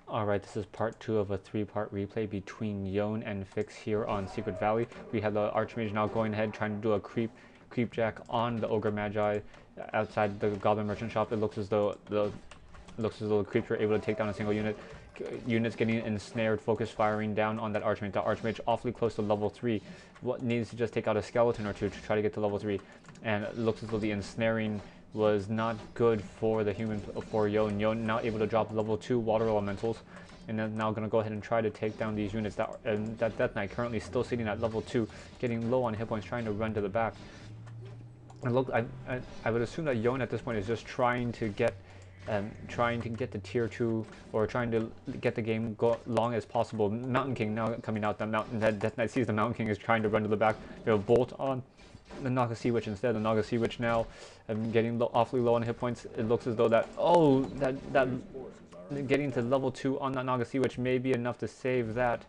Alright, this is part 2 of a 3-part replay between Yoan and Fix here on Secret Valley. We have the Archmage now going ahead trying to do a creep jack on the Ogre Magi outside the Goblin Merchant shop. It looks as though the creeps were able to take down a single unit. Units getting ensnared, focus firing down on that Archmage. The Archmage awfully close to level 3. What needs to just take out a skeleton or two to try to get to level 3. And it looks as though the ensnaring was not good for the human, for Yoan. Yoan now able to drop level 2 water elementals, and then now going to go ahead and try to take down these units. That Death Knight currently still sitting at level 2, getting low on hit points, trying to run to the back. And look, I would assume that Yoan at this point is just trying to get the tier 2, or trying to get the game go long as possible. Mountain King now coming out. That Death Knight sees the Mountain King is trying to run to the back. They'll bolt on the Naga Sea Witch instead. The Naga Sea Witch now getting awfully low on hit points. It looks as though that getting to level 2 on that Naga Sea Witch may be enough to save that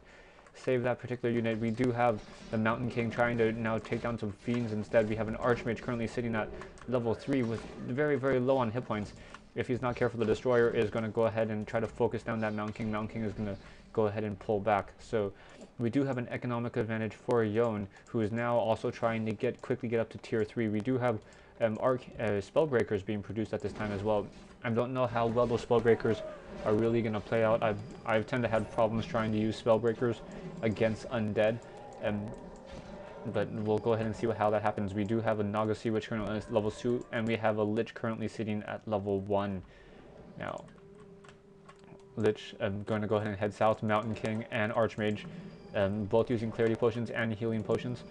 particular unit. We do have the Mountain King trying to now take down some fiends instead. We have an Archmage currently sitting at level 3 with very, very low on hit points. If he's not careful, the Destroyer is going to go ahead and try to focus down that Mountain King. Mountain King is going to go ahead and pull back. So we do have an economic advantage for Yoan, who is now also trying to quickly get up to tier 3. We do have Spellbreakers being produced at this time as well. I don't know how well those Spellbreakers are really going to play out. I tend to have problems trying to use Spellbreakers against Undead, but we'll go ahead and see how that happens. We do have a Naga Sea Witch currently at level 2, and we have a Lich currently sitting at level 1. Now, Lich, I'm going to go ahead and head south. Mountain King and Archmage, both using Clarity Potions and Healing Potions.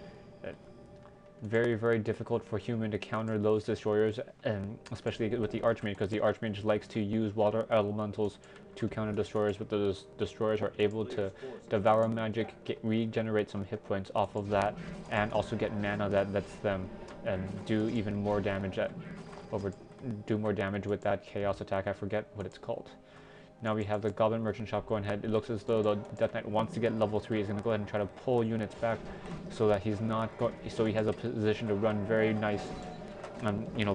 Very, very difficult for human to counter those destroyers, especially with the Archmage, because the Archmage likes to use water elementals to counter destroyers, but those destroyers are able to devour magic, regenerate some hit points off of that, and also get mana that lets them do even more damage do more damage with that chaos attack. I forget what it's called. Now we have the Goblin Merchant shop going ahead. It looks as though the Death Knight wants to get level 3. He's going to go ahead and try to pull units back so that so he has a position to run very nice,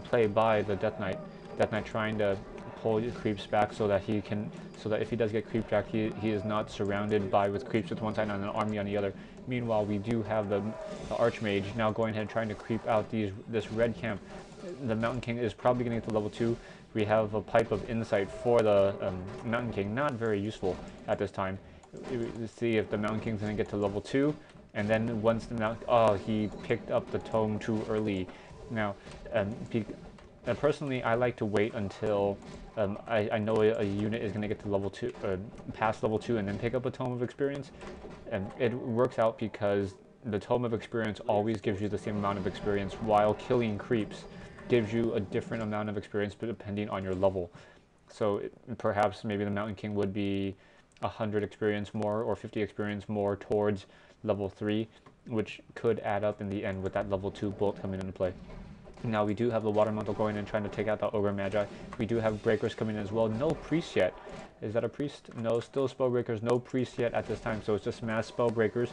play by the Death Knight. Death Knight trying to pull creeps back so that if he does get creep back, he is not surrounded with creeps with one side and an army on the other. Meanwhile, we do have the Archmage now going ahead and trying to creep out this red camp. The Mountain King is probably going to get to level 2. We have a Pipe of Insight for the Mountain King, not very useful at this time. Let's see if the Mountain King's going to get to level 2, and then once he picked up the tome too early. Now, personally, I like to wait until I know a unit is going to get to level 2, past level 2, and then pick up a Tome of Experience. And it works out because the Tome of Experience always gives you the same amount of experience, while killing creeps gives you a different amount of experience depending on your level. So perhaps maybe the Mountain King would be 100 experience more or 50 experience more towards level 3, which could add up in the end with that level 2 bolt coming into play. Now we do have the Water Mantle going and trying to take out the Ogre Magi. We do have Breakers coming in as well. No Priest yet. Is that a Priest? No, still Spellbreakers. No Priest yet at this time, so it's just mass Spellbreakers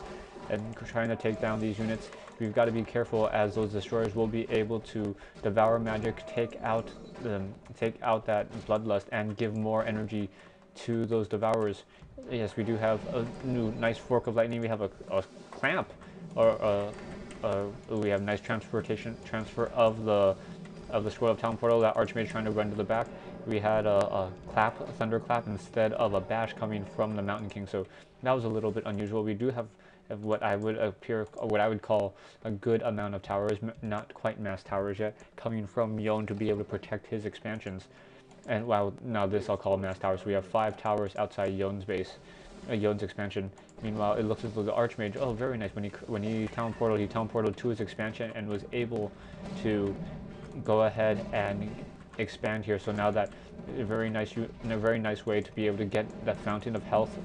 and trying to take down these units. We've got to be careful, as those destroyers will be able to devour magic, take out that Bloodlust, and give more energy to those devourers. Yes, we do have a new nice Fork of Lightning. We have a clamp, we have nice transfer of the Scroll of Town Portal. That Archmage trying to run to the back. We had a Thunderclap instead of a bash coming from the Mountain King, so that was a little bit unusual. We do have what I would call a good amount of towers, not quite mass towers yet, coming from Yoan to be able to protect his expansions. And now this I'll call mass towers. We have 5 towers outside Yoan's base, Yoan's expansion. Meanwhile, it looks as though the Archmage, oh, very nice. When he town portaled to his expansion and was able to go ahead and expand here. So now that in a very nice way to be able to get that Fountain of Health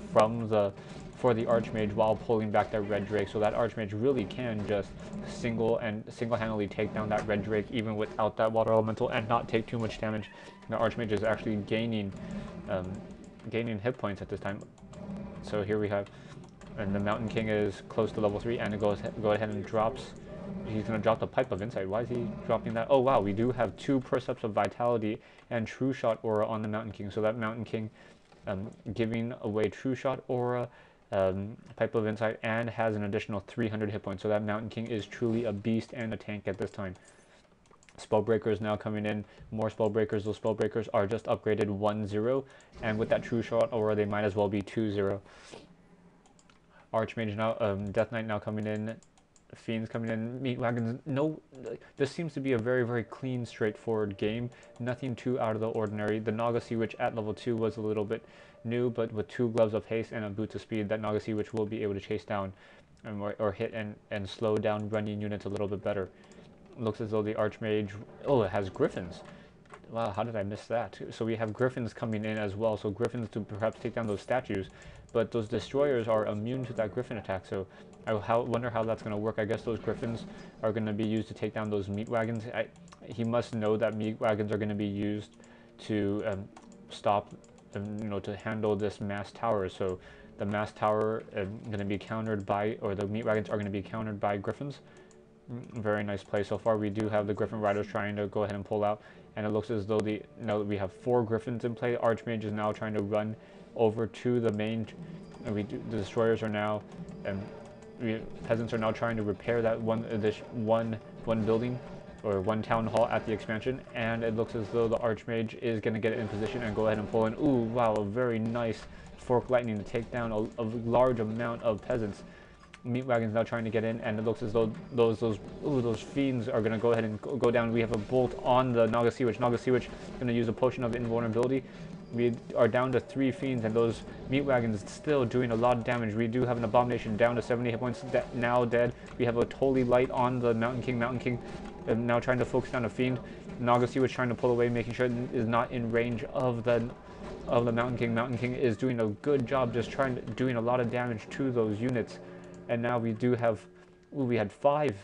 for the Archmage while pulling back that Red Drake. So that Archmage really can just single-handedly take down that Red Drake even without that Water Elemental and not take too much damage. The Archmage is actually gaining hit points at this time. So here we have, and the Mountain King is close to level 3, and it go ahead and drops. He's going to drop the Pipe of Insight. Why is he dropping that? Oh wow, we do have 2 Percepts of Vitality and True Shot Aura on the Mountain King. So that Mountain King giving away True Shot Aura, Pipe of Insight, and has an additional 300 hit points. So that Mountain King is truly a beast and a tank at this time. Spellbreakers now coming in, more Spellbreakers. Those Spellbreakers are just upgraded 1-0, and with that True Shot Aura, they might as well be 2-0. Archmage now, Death Knight now coming in, Fiends coming in, Meat Wagons. No, this seems to be a very, very clean, straightforward game. Nothing too out of the ordinary. The Naga Sea Witch at level 2 was a little bit new, but with 2 Gloves of Haste and a Boots of Speed, that Naga Sea Witch will be able to chase down or hit and slow down running units a little bit better. Looks as though the Archmage, oh, it has Griffins. Wow, how did I miss that? So we have Griffins coming in as well, so Griffins to perhaps take down those statues, but those Destroyers are immune to that Griffin attack, so I wonder how that's going to work. I guess those Griffins are going to be used to take down those Meat Wagons. He must know that Meat Wagons are going to be used to stop, to handle this mass tower, so the mass tower going to be countered by, or the Meat Wagons are going to be countered by Griffins. Very nice play so far. We do have the Griffin Riders trying to go ahead and pull out, and it looks as though now that we have 4 Griffins in play, Archmage is now trying to run over to the main. The Destroyers are now, Peasants are now trying to repair that one building or one town hall at the expansion, and it looks as though the Archmage is going to get it in position and go ahead and pull in. Ooh, wow, a very nice Fork Lightning to take down a large amount of Peasants. Meat Wagon's now trying to get in, and it looks as though those Fiends are going to go ahead and go down. We have a bolt on the Naga Sea Witch. Naga Sea Witch going to use a potion of invulnerability. We are down to 3 Fiends, and those Meat Wagons still doing a lot of damage. We do have an Abomination down to 70 hit points, now dead. We have a Holy Light on the Mountain King. Mountain King now trying to focus on a Fiend. Naga Sea Witch trying to pull away, making sure it is not in range of the Mountain King. Mountain King is doing a good job, just doing a lot of damage to those units. And now we do have, we had 5,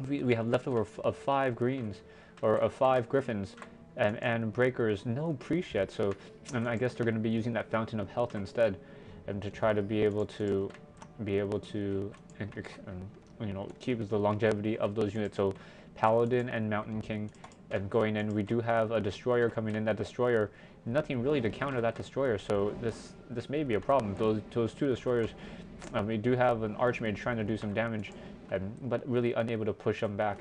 we have leftover of 5 greens, or of 5 griffins, and breakers, no priest yet, so I guess they're going to be using that Fountain of Health instead, and to try to be able to keep the longevity of those units. So Paladin and Mountain King going in. We do have a Destroyer coming in. That Destroyer, nothing really to counter that Destroyer, so this may be a problem. Those 2 Destroyers. We do have an Archmage trying to do some damage, but really unable to push them back.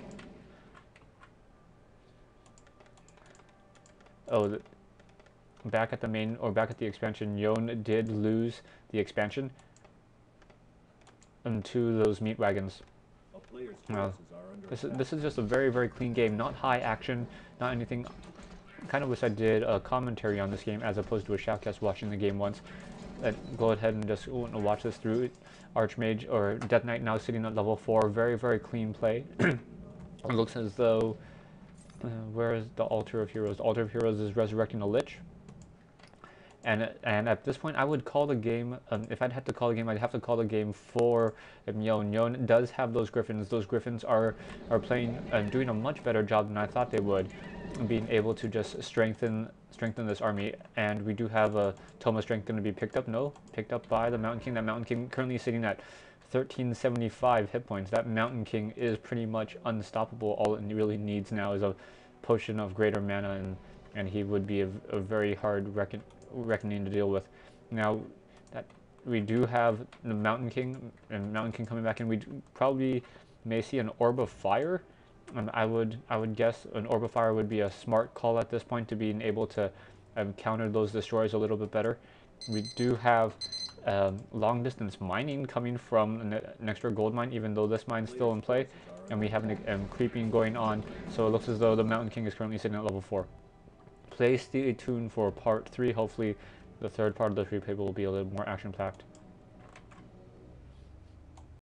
Oh, back at the main, or back at the expansion, Yoan did lose the expansion to those Meat Wagons. This is just a very, very clean game. Not high action, not anything. Kind of wish I did a commentary on this game as opposed to a shoutcast watching the game once. Go ahead and just watch this through. Archmage or Death Knight now sitting at level 4. Very, very clean play. It looks as though where is the Altar of Heroes? The Altar of Heroes is resurrecting a Lich. And at this point, I would call the game. If I'd have to call the game, I'd have to call the game for Yoan. Yoan does have those Griffins. Those Griffins are playing, doing a much better job than I thought they would, being able to just strengthen this army. And we do have a Toma Strength going to be picked up. No, picked up by the Mountain King. That Mountain King currently sitting at 1375 hit points. That Mountain King is pretty much unstoppable. All it really needs now is a potion of greater mana, and he would be a very hard reckoning to deal with. Now that we do have the Mountain King and Mountain King coming back in, we probably may see an Orb of Fire. I would guess an Orb of Fire would be a smart call at this point to be able to counter those Destroyers a little bit better. We do have long distance mining coming from an extra gold mine, even though this mine's still in play, and we have creeping going on, so it looks as though the Mountain King is currently sitting at level 4. Stay tuned for part 3. Hopefully the third part of the replay will be a little more action packed.